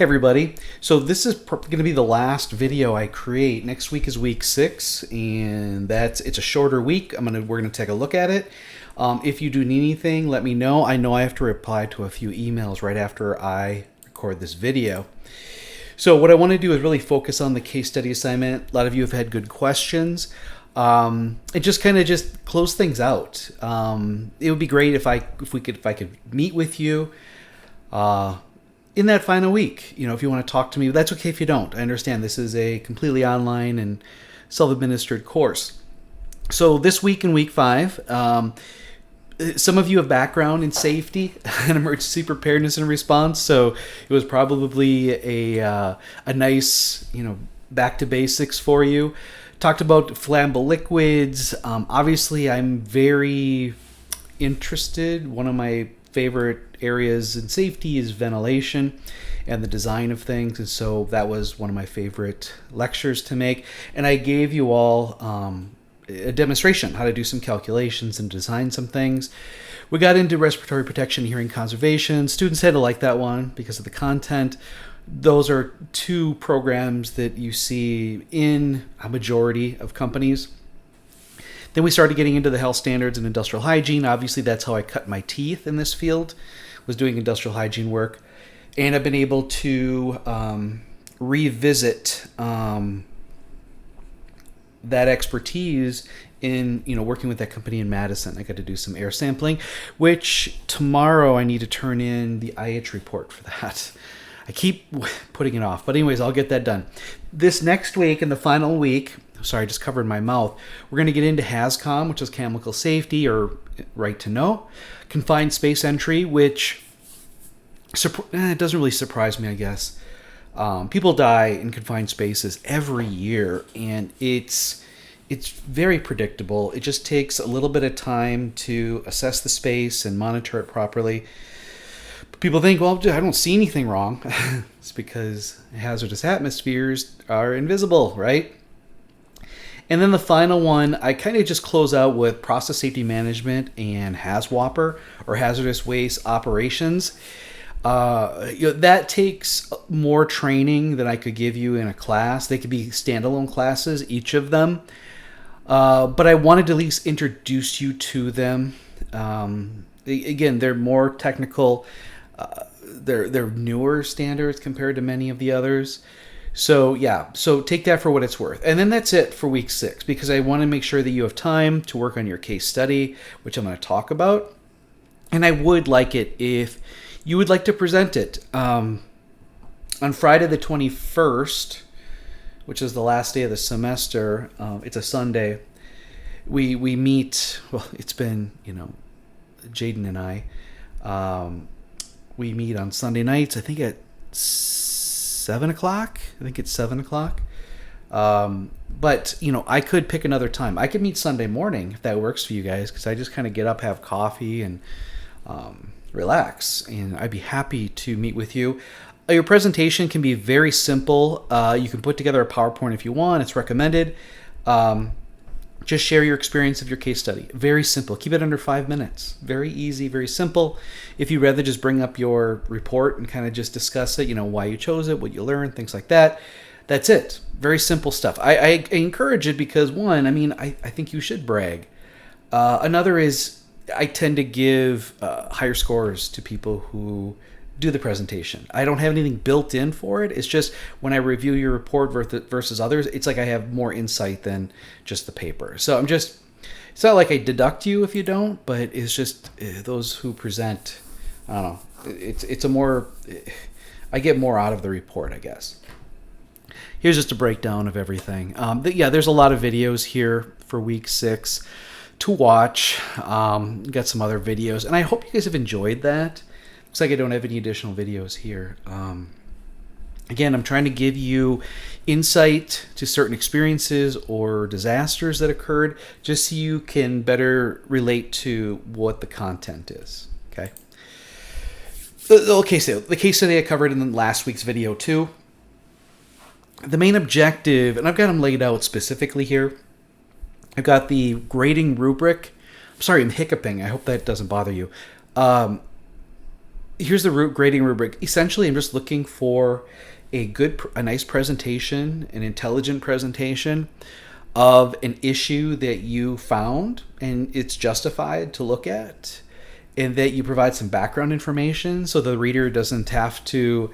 Hey everybody. So this is going to be the last video I create. Next week is week 6, and it's a shorter week. We're gonna take a look at it. If you do need anything, let me know. I know I have to reply to a few emails right after I record this video. So what I want to do is really focus on the case study assignment. A lot of you have had good questions. And just kind of close things out. It would be great if I could meet with you. In that final week, if you want to talk to me, that's okay if you don't. I understand this is a completely online and self-administered course. So this week in week 5, some of you have background in safety and emergency preparedness and response, so it was probably a nice, back to basics for you. Talked about flammable liquids. Obviously, I'm very interested. One of my favorite areas in safety is ventilation and the design of things, and so that was one of my favorite lectures to make. And I gave you all a demonstration how to do some calculations and design some things. We got into respiratory protection, hearing conservation. Students had to like that one because of the content. Those are 2 programs that you see in a majority of companies. Then we started getting into the health standards and industrial hygiene. Obviously, that's how I cut my teeth in this field, was doing industrial hygiene work. And I've been able to revisit that expertise in working with that company in Madison. I got to do some air sampling, which tomorrow I need to turn in the IH report for that. I keep putting it off, but anyways, I'll get that done. This next week, in the final week, sorry, I just covered my mouth, we're going to get into HAZCOM, which is chemical safety or right to know, confined space entry, which it doesn't really surprise me, I guess. People die in confined spaces every year, and it's very predictable. It just takes a little bit of time to assess the space and monitor it properly. People think, well, I don't see anything wrong. It's because hazardous atmospheres are invisible, right? And then the final one, I kind of just close out with process safety management and HAZWOPER, or hazardous waste operations. That takes more training than I could give you in a class. They could be standalone classes, each of them. But I wanted to at least introduce you to them. Again, they're more technical. They're newer standards compared to many of the others. So take that for what it's worth. And then that's it for week 6, because I want to make sure that you have time to work on your case study, which I'm going to talk about. And I would like it if you would like to present it. On Friday the 21st, which is the last day of the semester, it's a Sunday, we meet, well, it's been, Jaden and I, we meet on Sunday nights, I think at 7 o'clock. I think it's 7 o'clock. But, I could pick another time. I could meet Sunday morning if that works for you guys, because I just kind of get up, have coffee, and relax. And I'd be happy to meet with you. Your presentation can be very simple. You can put together a PowerPoint if you want. It's recommended. Just share your experience of your case study. Very simple. Keep it under 5 minutes. Very easy, very simple. If you'd rather just bring up your report and kind of just discuss it, why you chose it, what you learned, things like that, that's it. Very simple stuff. I encourage it because, one, I think you should brag. Another is I tend to give higher scores to people who do the presentation. I don't have anything built in for it. It's just when I review your report versus others, it's like I have more insight than just the paper. So it's not like I deduct you if you don't, but it's just those who present, I don't know, I get more out of the report, I guess. Here's just a breakdown of everything. There's a lot of videos here for week 6 to watch. Got some other videos, and I hope you guys have enjoyed that. Looks like I don't have any additional videos here. Again, I'm trying to give you insight to certain experiences or disasters that occurred, just so you can better relate to what the content is. Okay. So the case study I covered in last week's video too. The main objective, and I've got them laid out specifically here. I've got the grading rubric. I'm sorry, I'm hiccuping. I hope that doesn't bother you. here's the grading rubric. Essentially, I'm just looking for a nice presentation, an intelligent presentation of an issue that you found and it's justified to look at, and that you provide some background information so the reader doesn't have to,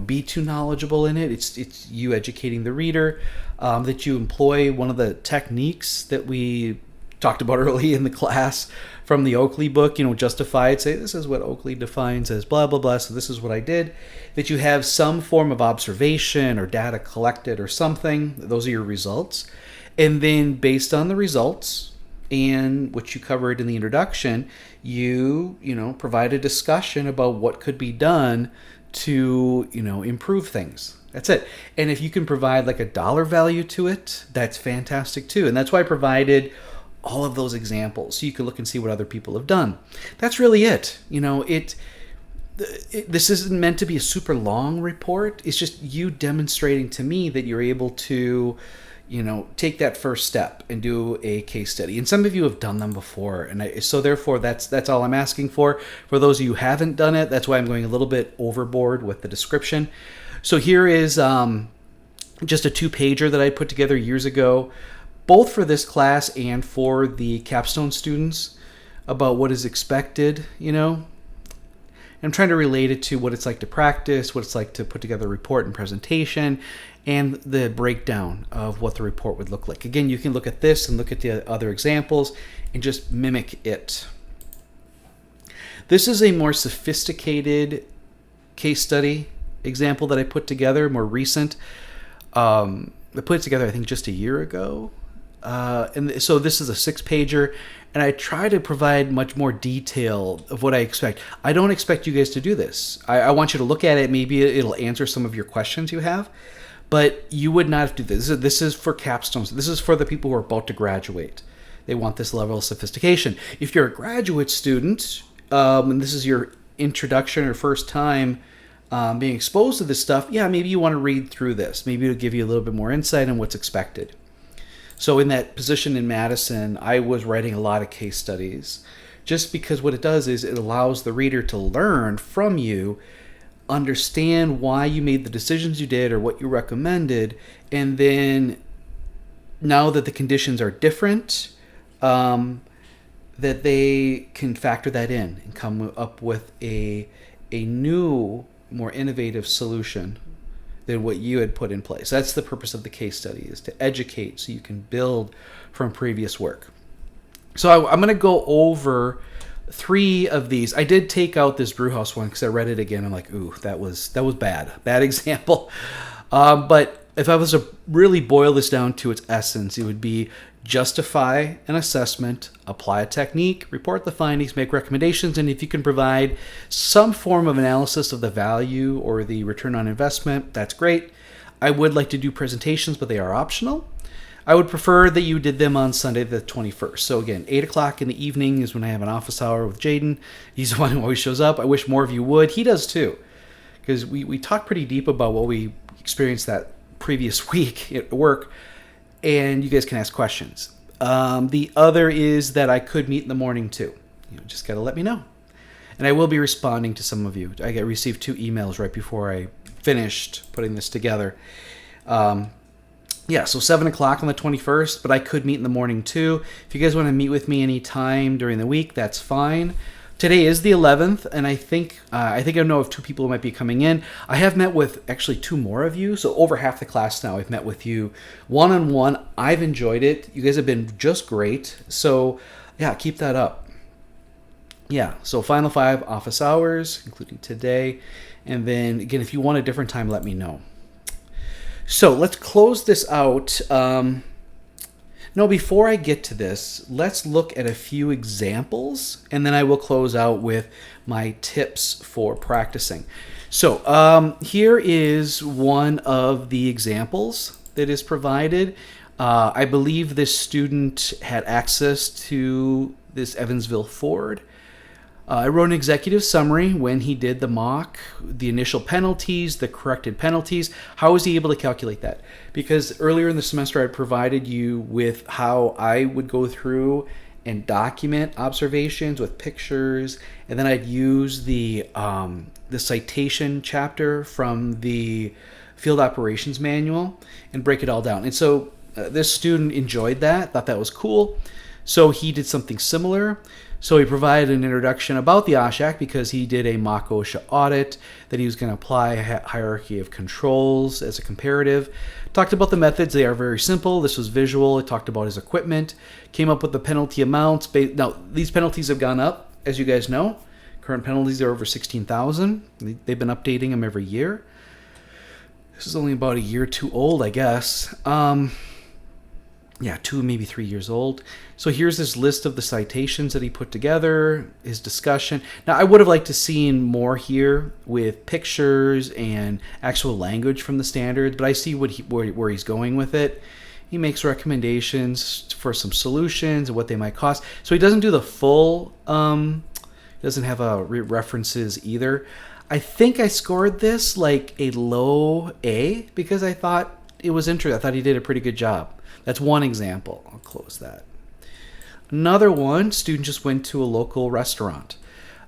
be too knowledgeable in it. It's you educating the reader, that you employ one of the techniques that we talked about early in the class from the Oakley book, justify it, say this is what Oakley defines as blah, blah, blah, so this is what I did. That you have some form of observation or data collected or something. Those are your results. And then based on the results and what you covered in the introduction, you provide a discussion about what could be done to, improve things. That's it. And if you can provide like a dollar value to it, that's fantastic too. And that's why I provided all of those examples so you can look and see what other people have done. That's really it. This isn't meant to be a super long report. It's just you demonstrating to me that you're able to take that first step and do a case study. And some of you have done them before, and so therefore that's all I'm asking for. For those of you who haven't done it, that's why I'm going a little bit overboard with the description. So here is just a 2-pager that I put together years ago, both for this class and for the capstone students, about what is expected. I'm trying to relate it to what it's like to practice, what it's like to put together a report and presentation, and the breakdown of what the report would look like. Again, you can look at this and look at the other examples and just mimic it. This is a more sophisticated case study example that I put together, more recent. I put it together, I think, just a year ago. And so this is a 6-pager, and I try to provide much more detail of what I expect. I don't expect you guys to do this. I want you to look at it. Maybe it'll answer some of your questions you have, but you would not have to do this. This is for capstones. This is for the people who are about to graduate. They want this level of sophistication. If you're a graduate student, and this is your introduction or first time being exposed to this stuff, maybe you want to read through this. Maybe it'll give you a little bit more insight on what's expected. So in that position in Madison, I was writing a lot of case studies, just because what it does is it allows the reader to learn from you, understand why you made the decisions you did or what you recommended, and then now that the conditions are different, that they can factor that in and come up with a new, more innovative solution than what you had put in place. That's the purpose of the case study, is to educate so you can build from previous work. So I'm going to go over 3 of these. I did take out this brewhouse one because I read it again. I'm like, ooh, that was bad example. But if I was to really boil this down to its essence, it would be justify an assessment, apply a technique, report the findings, make recommendations, and if you can provide some form of analysis of the value or the return on investment, that's great. I would like to do presentations, but they are optional. I would prefer that you did them on Sunday the 21st. So again, 8 o'clock in the evening is when I have an office hour with Jaden. He's the one who always shows up. I wish more of you would. He does too, because we talk pretty deep about what we experienced that previous week at work, and you guys can ask questions. The other is that I could meet in the morning too. Just got to let me know. And I will be responding to some of you. I received 2 emails right before I finished putting this together. So 7 o'clock on the 21st, but I could meet in the morning too. If you guys want to meet with me anytime during the week, that's fine. Today is the 11th, and I think I know of 2 people who might be coming in. I have met with actually 2 more of you, so over half the class now I've met with you one-on-one. I've enjoyed it. You guys have been just great. So keep that up. So Final 5 office hours, including today. And then again, if you want a different time, let me know. So let's close this out. No, before I get to this, let's look at a few examples, and then I will close out with my tips for practicing. So here is one of the examples that is provided. I believe this student had access to this Evansville Ford. I wrote an executive summary when he did the mock, the initial penalties, the corrected penalties. How was he able to calculate that? Because earlier in the semester I provided you with how I would go through and document observations with pictures, and then I'd use the citation chapter from the field operations manual and break it all down. And so this student enjoyed that, thought that was cool. So he did something similar. So he provided an introduction about the OSHAC because he did a mock OSHA audit that he was going to apply a hierarchy of controls as a comparative. Talked about the methods. They are very simple. This was visual. It talked about his equipment. Came up with the penalty amounts. Now, these penalties have gone up, as you guys know. Current penalties are over 16,000. They've been updating them every year. This is only about a year or two old, I guess. 2, maybe 3 years old. So here's this list of the citations that he put together, his discussion. Now, I would have liked to seen more here with pictures and actual language from the standards, but I see where he's going with it. He makes recommendations for some solutions and what they might cost. So he doesn't do the full, doesn't have references either. I think I scored this like a low A because I thought it was interesting. I thought he did a pretty good job. That's one example. I'll close that. Another one, student just went to a local restaurant.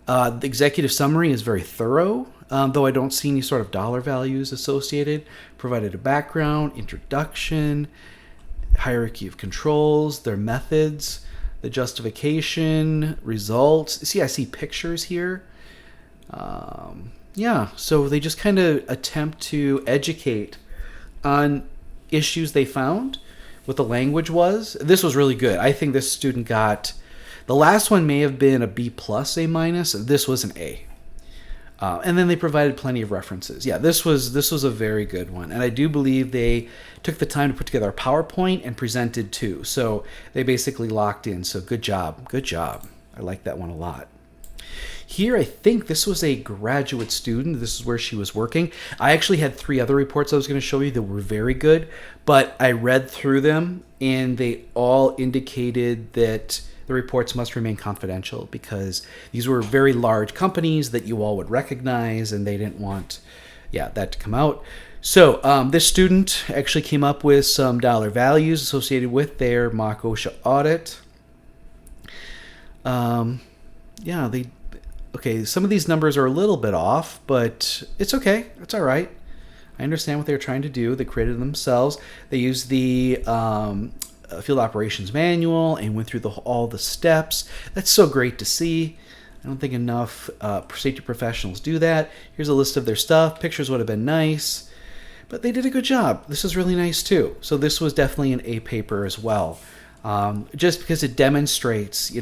The executive summary is very thorough, though I don't see any sort of dollar values associated. Provided a background, introduction, hierarchy of controls, their methods, the justification, results. See, I see pictures here. So they just kind of attempt to educate on issues they found, what the language was. This was really good. I think this student got, the last one may have been a B plus, A minus. This was an A. And then they provided plenty of references. Yeah, this was a very good one. And I do believe they took the time to put together a PowerPoint and presented too. So they basically locked in. So good job. Good job. I like that one a lot. Here, I think this was a graduate student. This is where she was working. I actually had 3 other reports I was going to show you that were very good, but I read through them and they all indicated that the reports must remain confidential because these were very large companies that you all would recognize and they didn't want that to come out. So this student actually came up with some dollar values associated with their mock OSHA audit. Okay, some of these numbers are a little bit off, but it's okay. It's all right. I understand what they were trying to do. They created it themselves. They used the field operations manual and went through all the steps. That's so great to see. I don't think enough safety professionals do that. Here's a list of their stuff. Pictures would have been nice, but they did a good job. This is really nice too. So this was definitely an A paper as well, just because it demonstrates,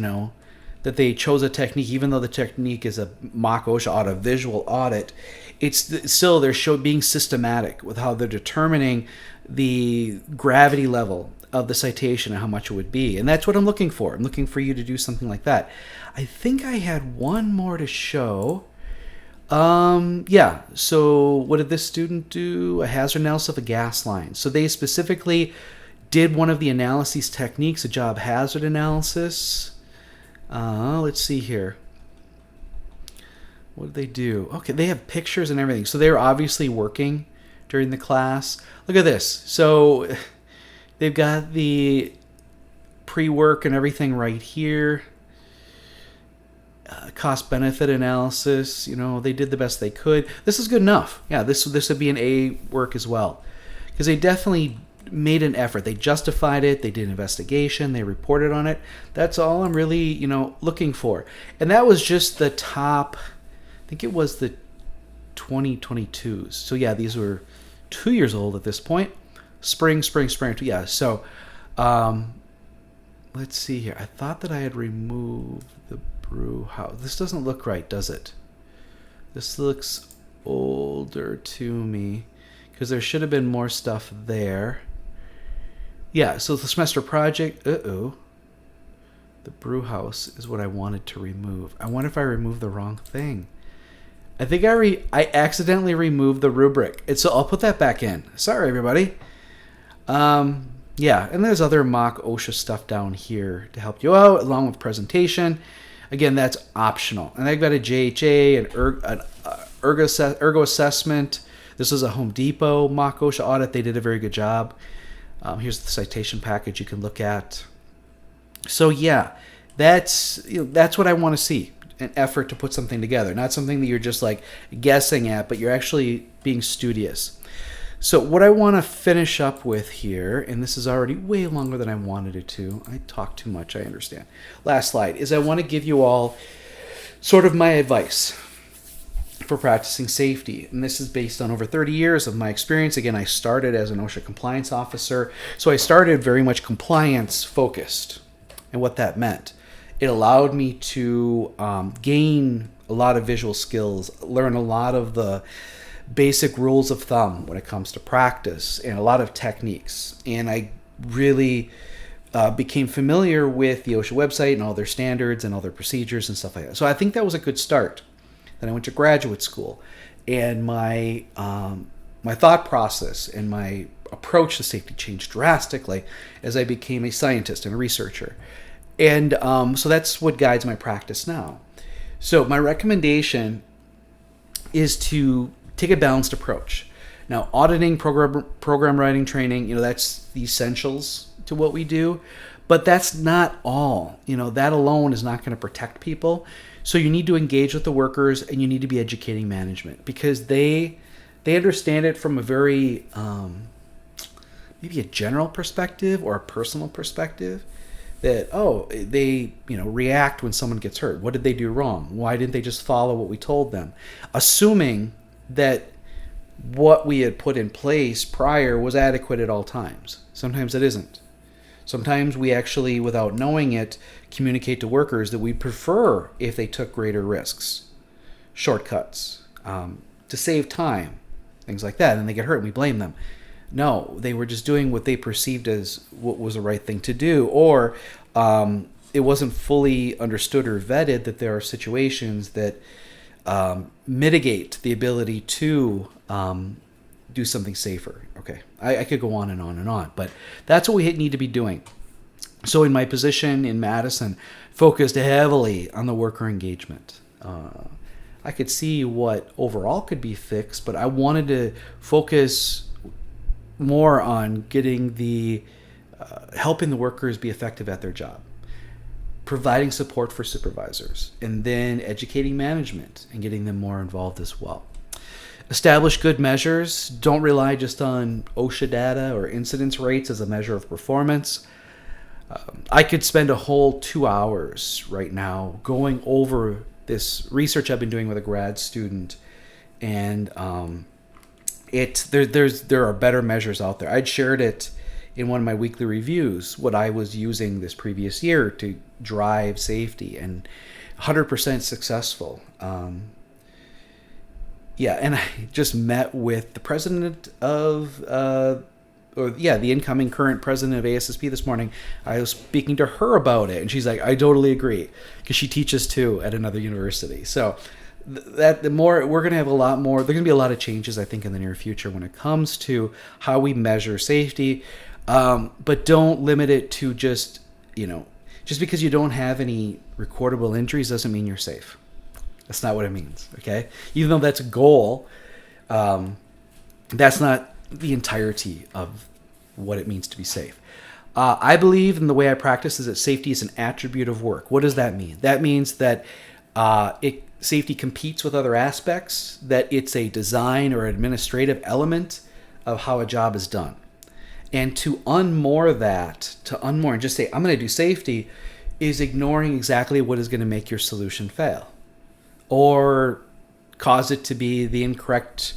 that they chose a technique, even though the technique is a mock OSHA audit, visual audit, it's still they're being systematic with how they're determining the gravity level of the citation and how much it would be. And that's what I'm looking for. I'm looking for you to do something like that. I think I had one more to show. So what did this student do? A hazard analysis of a gas line. So they specifically did one of the analyses techniques, a job hazard analysis. Let's see here. What did they do? Okay, they have pictures and everything. So they were obviously working during the class. Look at this. So they've got the pre-work and everything right here. Cost-benefit analysis. They did the best they could. This is good enough. Yeah, this would be an A work as well. Because they definitely made an effort. They justified it. They did an investigation. They reported on it. That's all I'm really, looking for. And that was just the top, I think it was the 2022s. So yeah, these were 2 years old at this point. Spring. Yeah. So, let's see here. I thought that I had removed the brew house. This doesn't look right, does it? This looks older to me because there should have been more stuff there. Yeah, so the semester project, the brew house is what I wanted to remove. I wonder if I removed the wrong thing. I think I accidentally removed the rubric. So I'll put that back in. Sorry, everybody. And there's other mock OSHA stuff down here to help you out, along with presentation. Again, that's optional. And I've got a JHA, an ergo assessment. This is a Home Depot mock OSHA audit. They did a very good job. Here's the citation package you can look at. So yeah, That's what I want to see. An effort to put something together, not something that you're just like guessing at, but you're actually being studious. So what I want to finish up with here, and this is already way longer than I wanted it to. I talk too much, I understand. Last slide is I want to give you all sort of my advice for practicing safety. And this is based on over 30 years of my experience. Again, I started as an OSHA compliance officer. So I started very much compliance focused and what that meant. It allowed me to gain a lot of visual skills, learn a lot of the basic rules of thumb when it comes to practice and a lot of techniques. And I really became familiar with the OSHA website and all their standards and all their procedures and stuff like that. So I think that was a good start. Then I went to graduate school, and my thought process and my approach to safety changed drastically as I became a scientist and a researcher. And so that's what guides my practice now. So my recommendation is to take a balanced approach. Now, auditing, program writing training, that's the essentials to what we do, but that's not all. That alone is not going to protect people. So you need to engage with the workers, and you need to be educating management, because they understand it from a very maybe a general perspective or a personal perspective. That they react when someone gets hurt. What did they do wrong? Why didn't they just follow what we told them? Assuming that what we had put in place prior was adequate at all times. Sometimes it isn't. Sometimes we actually, without knowing it, communicate to workers that we prefer if they took greater risks, shortcuts, to save time, things like that, and they get hurt and we blame them. No, they were just doing what they perceived as what was the right thing to do, or it wasn't fully understood or vetted that there are situations that mitigate the ability to do something safer. Okay, I could go on and on and on, but that's what we need to be doing. So in my position in Madison, focused heavily on the worker engagement. I could see what overall could be fixed, but I wanted to focus more on getting helping the workers be effective at their job, providing support for supervisors, and then educating management and getting them more involved as well. Establish good measures. Don't rely just on OSHA data or incidence rates as a measure of performance. I could spend a whole 2 hours right now going over this research I've been doing with a grad student, and there are better measures out there. I'd shared it in one of my weekly reviews, what I was using this previous year to drive safety, and 100% successful. And I just met with the president of, the incoming current president of ASSP this morning. I was speaking to her about it, and she's like, I totally agree, because she teaches too at another university. So the more we're going to have a lot more, there's going to be a lot of changes, I think, in the near future when it comes to how we measure safety. But don't limit it to just because you don't have any recordable injuries doesn't mean you're safe. That's not what it means, okay? Even though that's a goal, that's not the entirety of what it means to be safe. I believe, in the way I practice, is that safety is an attribute of work. What does that mean? That means that safety competes with other aspects, that it's a design or administrative element of how a job is done. And to unmoor and just say, I'm going to do safety, is ignoring exactly what is going to make your solution fail, or cause it to be the incorrect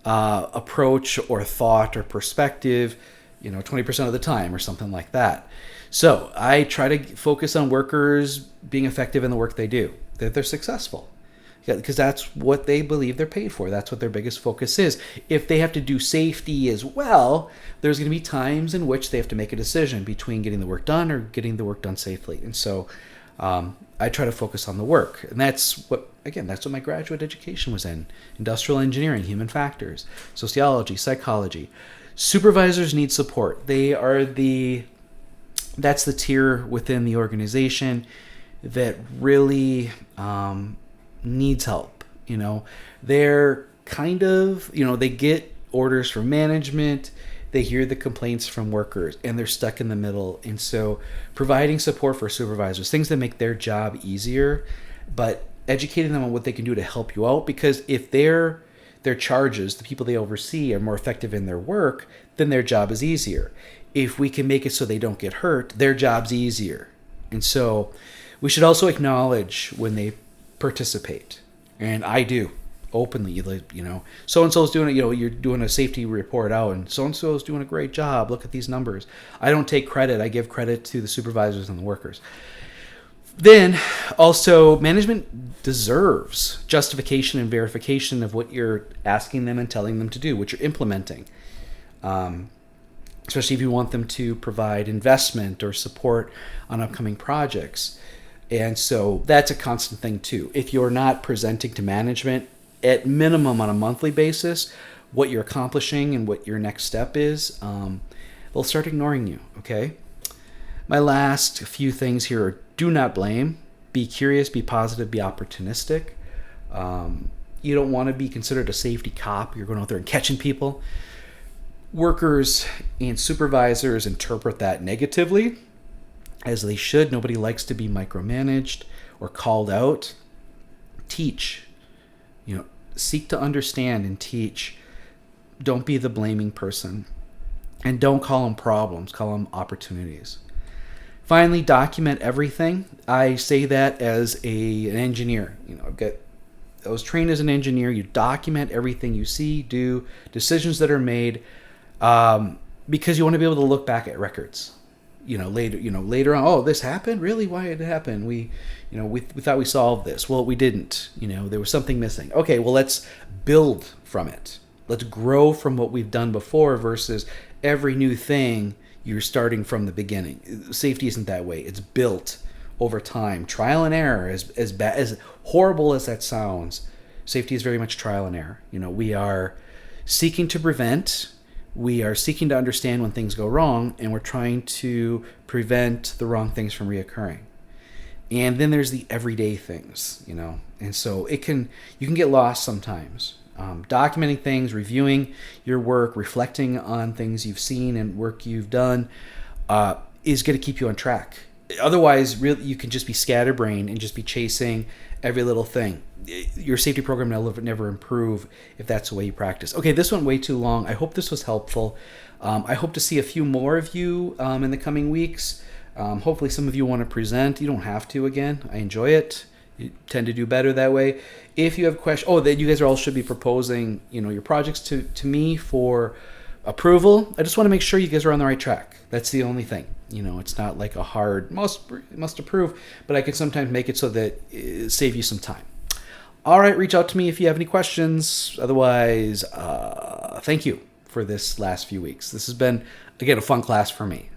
approach or thought or perspective, 20% of the time or something like that. So I try to focus on workers being effective in the work they do, that they're successful, because that's what they believe they're paid for. That's what their biggest focus is. If they have to do safety as well, there's going to be times in which they have to make a decision between getting the work done or getting the work done safely. And so I try to focus on the work. And that's what my graduate education was in: industrial engineering, human factors, sociology, psychology. Supervisors need support. That's the tier within the organization that really needs help. They're kind of, they get orders from management. they hear the complaints from workers, and they're stuck in the middle. And so providing support for supervisors, things that make their job easier, but educating them on what they can do to help you out, because if their charges, the people they oversee, are more effective in their work, then their job is easier. If we can make it so they don't get hurt, their job's easier. And so we should also acknowledge when they participate. And I do openly, so-and-so's doing it, you're doing a safety report out and so-and-so's doing a great job. Look at these numbers. I don't take credit. I give credit to the supervisors and the workers. Then also, management deserves justification and verification of what you're asking them and telling them to do, what you're implementing. Especially if you want them to provide investment or support on upcoming projects. And so that's a constant thing too. If you're not presenting to management at minimum on a monthly basis what you're accomplishing and what your next step is, they'll start ignoring you, okay? My last few things here are: do not blame, be curious, be positive, be opportunistic. You don't want to be considered a safety cop. You're going out there and catching people. Workers and supervisors interpret that negatively, as they should. Nobody likes to be micromanaged or called out. Teach. Seek to understand and teach. Don't be the blaming person. And don't call them problems. Call them opportunities. Finally, document everything. I say that as an engineer. I was trained as an engineer. You document everything you see, do, decisions that are made, because you want to be able to look back at records. Later on, oh, this happened? Really? Why did it happen? We thought we solved this. Well, we didn't. There was something missing. Okay, well, let's build from it. Let's grow from what we've done before versus every new thing you're starting from the beginning. Safety isn't that way. It's built over time. Trial and error, as horrible as that sounds, safety is very much trial and error. We are seeking to prevent. We are seeking to understand when things go wrong, and we're trying to prevent the wrong things from reoccurring. And then there's the everyday things, and so you can get lost sometimes. Documenting things, reviewing your work, reflecting on things you've seen and work you've done is going to keep you on track. Otherwise, really, you can just be scatterbrained and just be chasing every little thing. Your safety program will never improve if that's the way you practice. Okay, this went way too long. I hope this was helpful. I hope to see a few more of you in the coming weeks. Hopefully some of you want to present. You don't have to again. I enjoy it. You tend to do better that way. If you have questions, then you guys all should be proposing, your projects to me for approval. I just want to make sure you guys are on the right track. That's the only thing. It's not like a hard must approve, but I can sometimes make it so that it save you some time. All right, reach out to me if you have any questions. Otherwise, thank you for this last few weeks. This has been, again, a fun class for me.